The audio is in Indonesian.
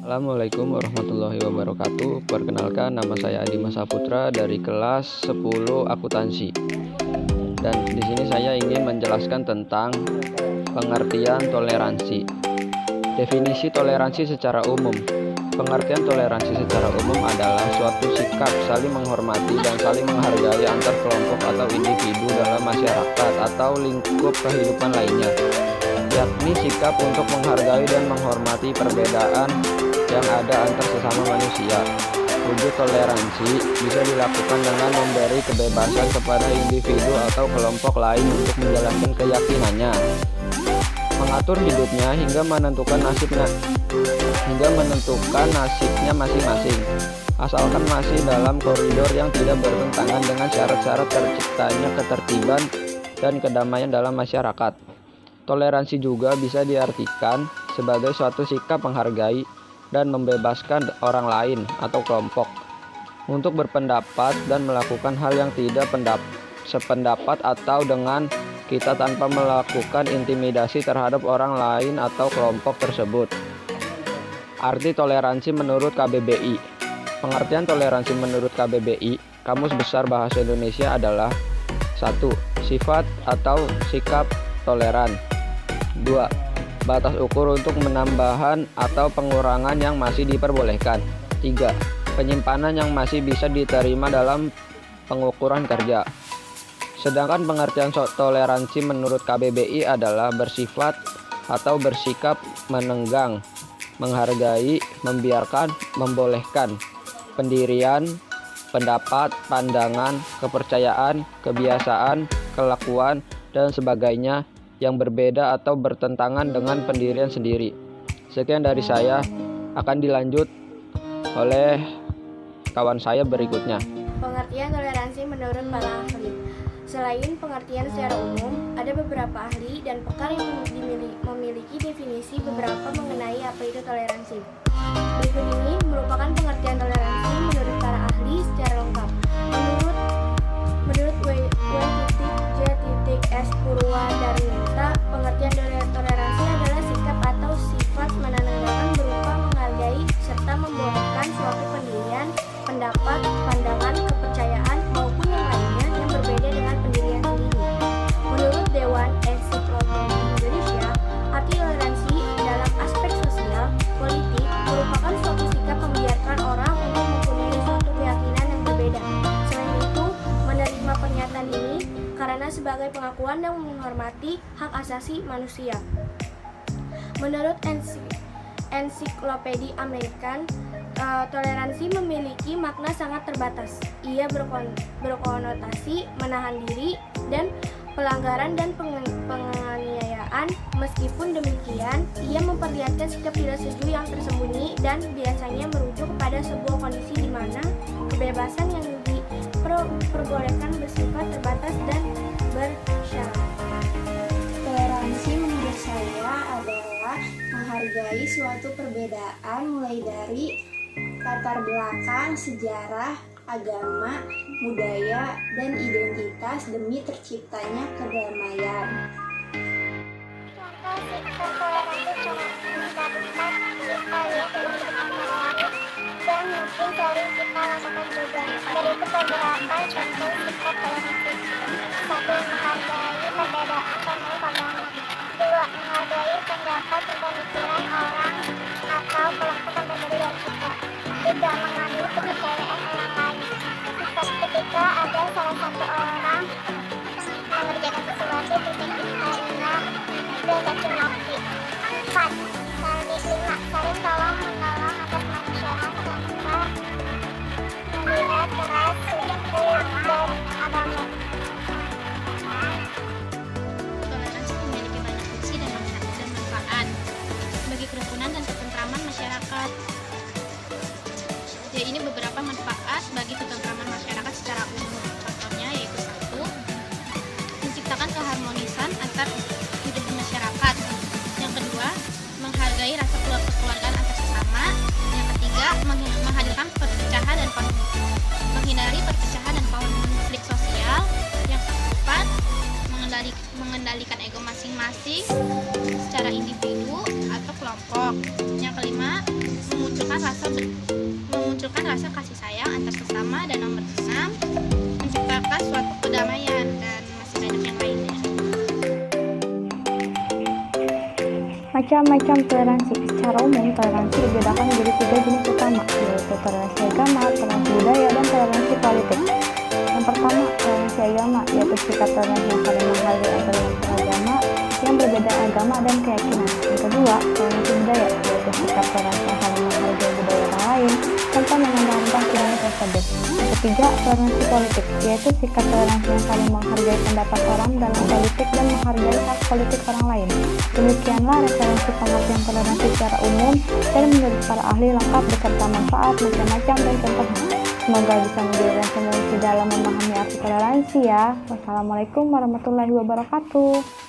Assalamualaikum warahmatullahi wabarakatuh. Perkenalkan, nama saya Adi Saputra dari kelas 10 akuntansi. Dan di sini saya ingin menjelaskan tentang pengertian toleransi. Definisi toleransi secara umum. Pengertian toleransi secara umum adalah suatu sikap saling menghormati dan saling menghargai antar kelompok atau individu dalam masyarakat atau lingkup kehidupan lainnya, yakni sikap untuk menghargai dan menghormati perbedaan yang ada antar sesama manusia. Wujud toleransi bisa dilakukan dengan memberi kebebasan kepada individu atau kelompok lain untuk menjalankan keyakinannya, mengatur hidupnya hingga menentukan nasibnya masing-masing, asalkan masih dalam koridor yang tidak bertentangan dengan syarat-syarat terciptanya ketertiban dan kedamaian dalam masyarakat. Toleransi juga bisa diartikan sebagai suatu sikap menghargai dan membebaskan orang lain atau kelompok untuk berpendapat dan melakukan hal yang tidak sependapat atau dengan kita tanpa melakukan intimidasi terhadap orang lain atau kelompok tersebut. Arti toleransi menurut KBBI. Pengertian toleransi menurut KBBI, Kamus Besar Bahasa Indonesia adalah 1. Sifat atau sikap toleran. 2. Batas ukur untuk penambahan atau pengurangan yang masih diperbolehkan. 3. Penyimpanan yang masih bisa diterima dalam pengukuran kerja. Sedangkan pengertian toleransi menurut KBBI adalah bersifat atau bersikap menenggang, menghargai, membiarkan, membolehkan pendirian, pendapat, pandangan, kepercayaan, kebiasaan, kelakuan, dan sebagainya yang berbeda atau bertentangan dengan pendirian sendiri. Sekian dari saya, akan dilanjut oleh kawan saya berikutnya. Pengertian toleransi menurut para ahli. Selain pengertian secara umum, ada beberapa ahli dan pakar yang memiliki definisi beberapa mengenai apa itu toleransi. Berikut ini merupakan pengertian toleransi menurut para ahli secara lengkap. Menurut W.J.S. Purwadarminta, pengertian toleransi adalah sikap atau sifat menandakan berupa menghargai serta membolehkan suatu pendirian, pendapat, pandangan, kepercayaan maupun yang lainnya yang berbeda dengan pendirian sendiri. Menurut Dewan Ensiklopedia Indonesia, arti toleransi dalam aspek sosial, politik merupakan suatu sikap membiarkan orang untuk mempunyai suatu keyakinan yang berbeda. Selain itu, menerima pernyataan ini karena sebagai pengakuan dan menghormati hak asasi manusia. Menurut Ensiklopedia American, toleransi memiliki makna sangat terbatas. Ia berkonotasi menahan diri dan pelanggaran dan penganiayaan. Meskipun demikian, ia memperlihatkan sikap tidak setuju yang tersembunyi dan biasanya merujuk kepada sebuah kondisi di mana kebebasan yang diperbolehkan bersifat terbatas dan bersyarat. Toleransi menurut saya adalah menghargai suatu perbedaan mulai dari latar belakang, sejarah, agama, budaya, dan identitas demi terciptanya kedamaian. Contoh sikap toleransi cuma dapat kita lihat dari perkembangan dan mungkin sering kita lakukan juga. Berikut beberapa contoh sikap toleransi. 1. Menghargai perbedaan pemilik agama. 2. Menghargai pendapat dan pemikiran orang atau kelompok yang berbeda dari kita. 3. Mengambil kepercayaan orang lain. Ketika ada salah satu orang mengerjakan sesuatu terus kita ingat dan caci maki. 4. 5. Saling tolong menolong atas kemanusiaan tanpa melihat ras, suku, dan agama. Toleransi memiliki banyak fungsi dan manfaat bagi kerukunan dan ketentraman masyarakat. Jadi ini beberapa manfaat bagi ketentraman masyarakat secara umum. Contohnya yaitu 1. Menciptakan keharmonisan antar hidup masyarakat. Yang kedua, menghargai rasa kekeluargaan antar sesama. Yang ketiga, menghadirkan perpecahan dan menghindari perpecahan dan konflik sosial. Yang keempat, mengendalikan ego masing-masing secara individu atau kelompok. Yang kelima, memunculkan Macam-macam toleransi. Secara umum, toleransi dibedakan menjadi 3 jenis utama, yaitu toleransi agama, toleransi budaya, dan toleransi politik. Yang pertama, toleransi agama, yaitu sikap toleransi yang saling menghargai antar unsur agama yang berbeda agama dan keyakinan. Yang kedua, toleransi budaya, yaitu sikap toleransi yang saling menghargai budaya orang lain tanpa memandang budaya tersebut. Yang ketiga, toleransi politik, yaitu sikap toleransi yang saling menghargai pendapat orang dalam politik dan menghargai hak politik orang lain. Demikianlah referensi pengertian toleransi secara umum dan menurut para ahli lengkap beserta manfaat, macam-macam, dan contohnya. Semoga bisa menjadi referensi dalam memahami arti toleransi ya. Wassalamualaikum warahmatullahi wabarakatuh.